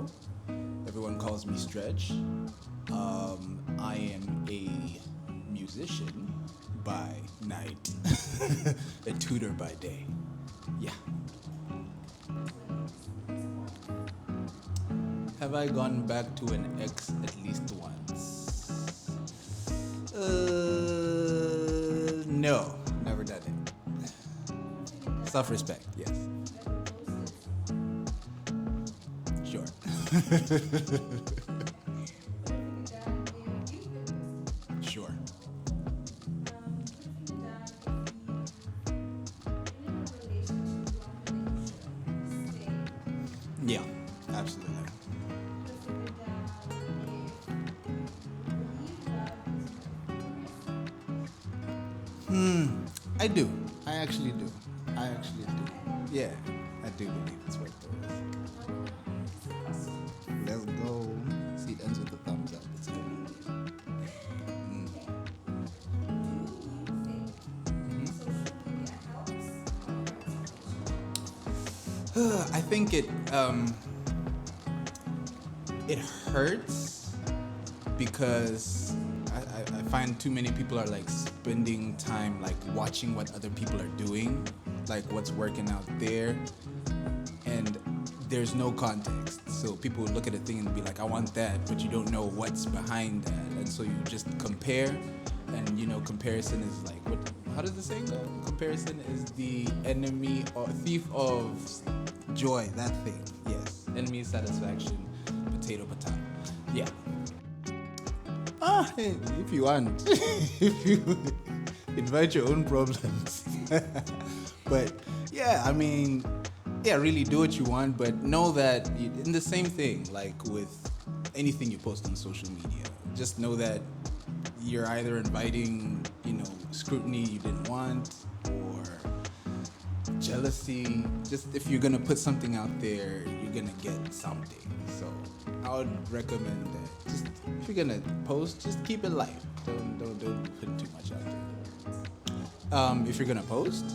Malebo. Everyone calls me Stretch. I am a musician by night, a tutor by day. Yeah. Have I gone back to an ex at least once? No, never done it. Self-respect, yes. Sure. Sure. Yeah, absolutely. I do. I actually do. I actually do. Yeah, I do believe it's worth the risk. Let's go. See, it ends with a thumbs up. Let's go. I think it hurts because I find too many people are like spending time like watching what other people are doing, like what's working out there, and there's no context. So people would look at a thing and be like, I want that, but you don't know what's behind that, and so you just compare, and you know, comparison is like what? How does the saying go? Comparison is the enemy or thief of joy. That thing, yes. Enemy of satisfaction. Potato. Yeah. Hey, if you want, if you invite your own problems. But yeah, I mean, yeah, really do what you want, but know that in the same thing, like with anything you post on social media, just know that you're either inviting, you know, scrutiny you didn't want or jealousy. Just if you're gonna put something out there, you're gonna get something. So I would recommend that just if you're gonna post, just keep it light. Don't put too much out there. If you're gonna post,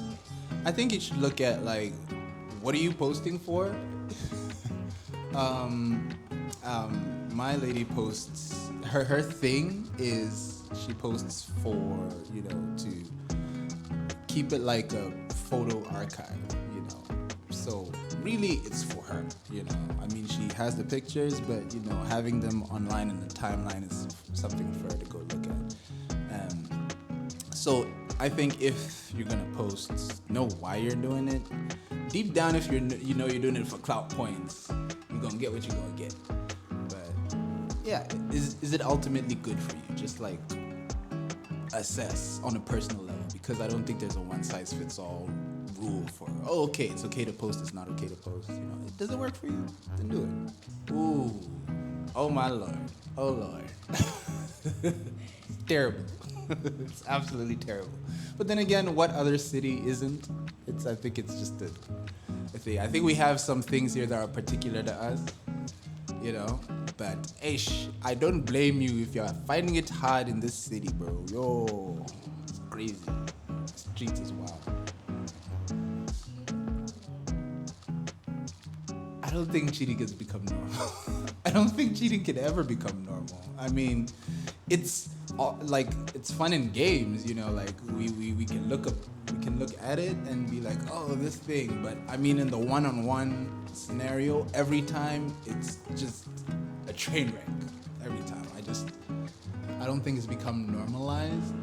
I think you should look at like, what are you posting for? My lady posts, her thing is she posts for, you know, to keep it like a photo archive, you know. So really it's for her, you know. I mean, she has the pictures, but you know, having them online in the timeline is something for her to go look at. So I think if you're gonna post, know why you're doing it. Deep down, if you're doing it for clout points, you're gonna get what you're gonna get. But yeah, is it ultimately good for you? Just like assess on a personal level, because I don't think there's a one size fits all rule for, oh, okay, it's okay to post, it's not okay to post. You know, it doesn't work for you, then do it. Ooh, oh my lord, oh lord. It's terrible. It's absolutely terrible. But then again, what other city isn't? I think it's just a thing. I think we have some things here that are particular to us, you know. But I don't blame you if you're finding it hard in this city, bro. Yo, it's crazy. The streets is wild. I don't think cheating has become normal. I don't think cheating can ever become normal. I mean, it's like it's fun in games, you know. Like we can look at it and be like, oh, this thing. But I mean, in the one-on-one scenario, every time it's just a train wreck. Every time, I don't think it's become normalized.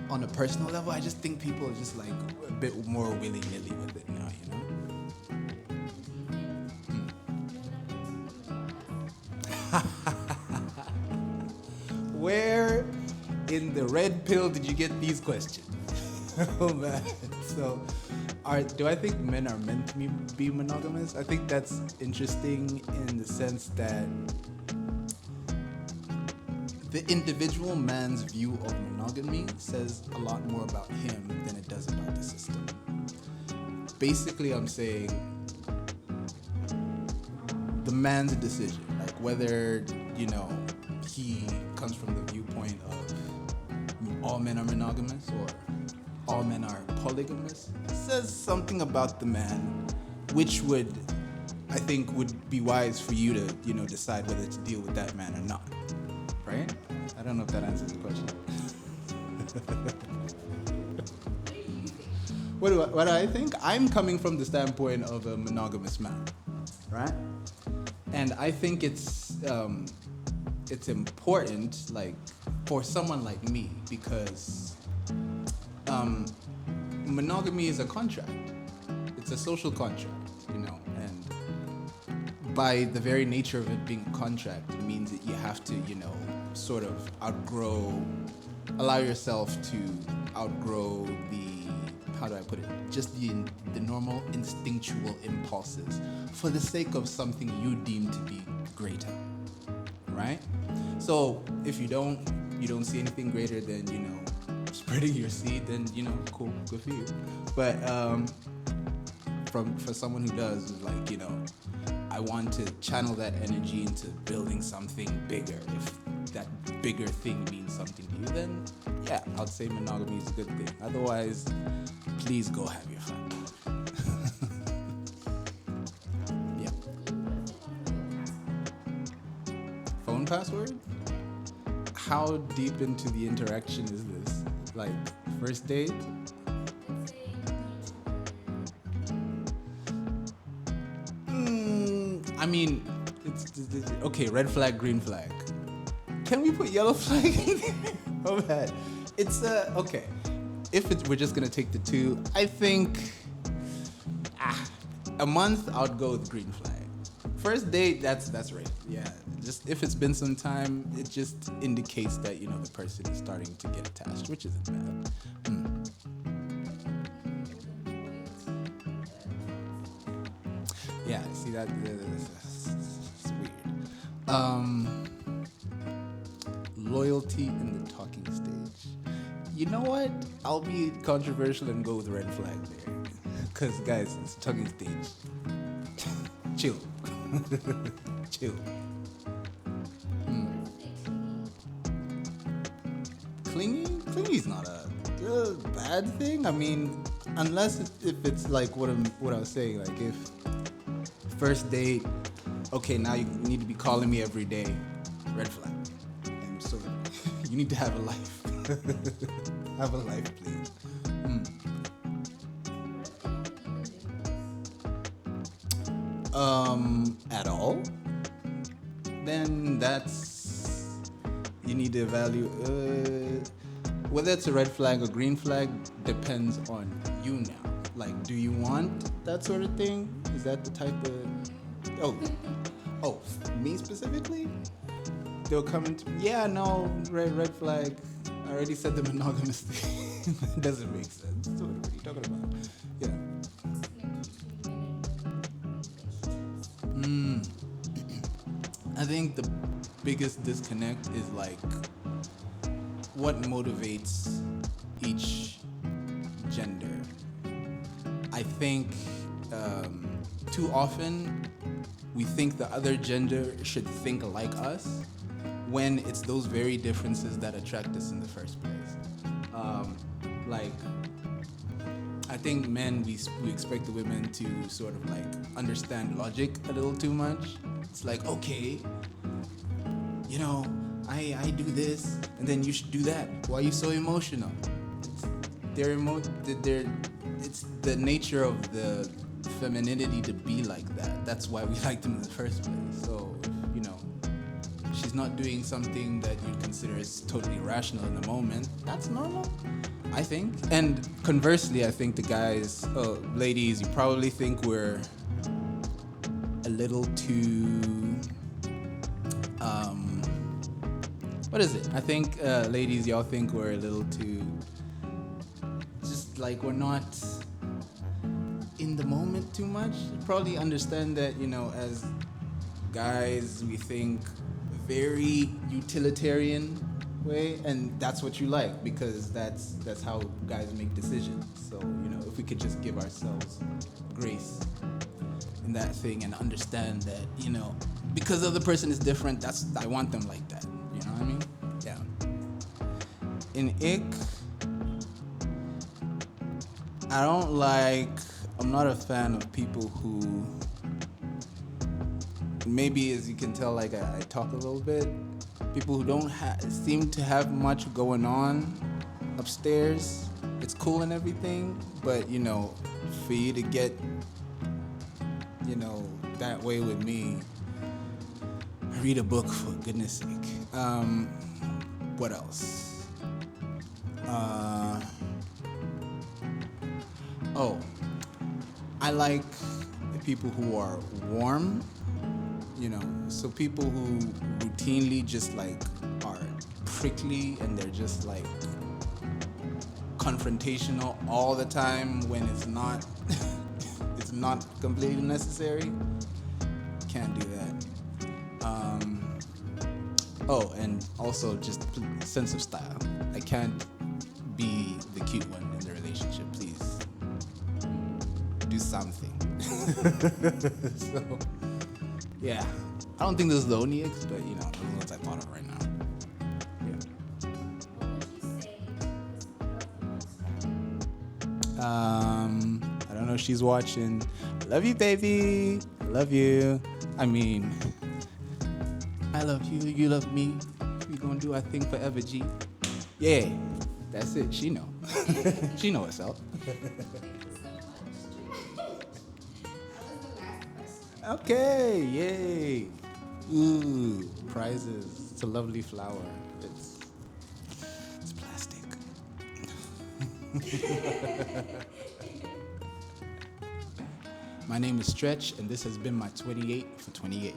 On a personal level, I just think people are just like a bit more willy-nilly with it now, you know. Where in the red pill did you get these questions? Oh man. So, do I think men are meant to be monogamous? I think that's interesting in the sense that the individual man's view of monogamy says a lot more about him than it does about the system. Basically, I'm saying the man's decision, like whether, you know, he comes from the viewpoint of all men are monogamous or all men are polygamous, says something about the man, which would I think would be wise for you to, decide whether to deal with that man or not. Right? I don't know if that answers the question. What do I think? I'm coming from the standpoint of a monogamous man, right? And I think it's important, like, for someone like me, because monogamy is a contract. It's a social contract, and by the very nature of it being a contract, it means that you have to, sort of allow yourself to outgrow how do I put it? Just the normal instinctual impulses for the sake of something you deem to be greater, right? So if you don't see anything greater than, spreading your seed, then, cool, good for you. But for someone who does, is like, I want to channel that energy into building something bigger. If that bigger thing means something to you, then yeah, I'd say monogamy is a good thing. Otherwise, please go have your fun. Yeah. Phone password? How deep into the interaction is this? Like, first date? I mean, it's okay, red flag, green flag. Can we put yellow flag in there? Oh, bad. It's, okay. We're just gonna take the two, I think, a month, I'd go with green flag. First date, that's right. Yeah, just if it's been some time, it just indicates that, the person is starting to get attached, which isn't bad. Yeah, see that, it's weird. Loyalty in the talking stage. You know what? I'll be controversial and go with red flag there. Because, guys, it's talking stage. Chill. Chill. Clingy's not a bad thing. I mean, unless if it's like what I was saying, like if first date, okay, now you need to be calling me every day, red flag. And so you need to have a life. Have a life, please. At all? Then you need to evaluate whether it's a red flag or green flag depends on you now. Like, do you want that sort of thing? Is that the type of oh, me specifically? They'll come into red flag. I already said the monogamous thing. It doesn't make sense. So what are you talking about? Yeah. I think the biggest disconnect is like what motivates each gender. I think too often we think the other gender should think like us when it's those very differences that attract us in the first place. Like, I think men, we expect the women to sort of like understand logic a little too much. It's like, okay, I do this, and then you should do that. Why are you so emotional? It's the nature of the femininity to be like that. That's why we like them in the first place. So, she's not doing something that you'd consider as totally irrational in the moment, that's normal, I think. And conversely, I think the guys, ladies, you probably think we're a little too, what is it? I think, ladies, y'all think we're a little too, just like we're not in the moment too much. You probably understand that, as guys, we think very utilitarian way, and that's what you like, because that's how guys make decisions. So, if we could just give ourselves grace in that thing and understand that, because the other person is different, I want them like that. You know what I mean? Yeah. In ick, I'm not a fan of people who maybe as you can tell, like I talk a little bit. People who don't seem to have much going on upstairs. It's cool and everything, but you know, for you to get, you know, that way with me, read a book for goodness sake. What else? I like people who are warm, you know, so people who routinely just like are prickly and they're just like confrontational all the time when it's not it's not completely necessary. Can't do that. And also just sense of style. I can't be the cute one in the relationship. Please do something. So yeah, I don't think this is the only ex, but you know, those are the ones I thought of right now. I don't know if she's watching. Love you, baby. I love you. I mean, I love you. You love me. We gonna do our thing forever, G. Yeah, that's it. She know. She know what's up. Okay, yay. Ooh, prizes. It's a lovely flower. It's plastic. My name is Stretch, and this has been my 28 for 28.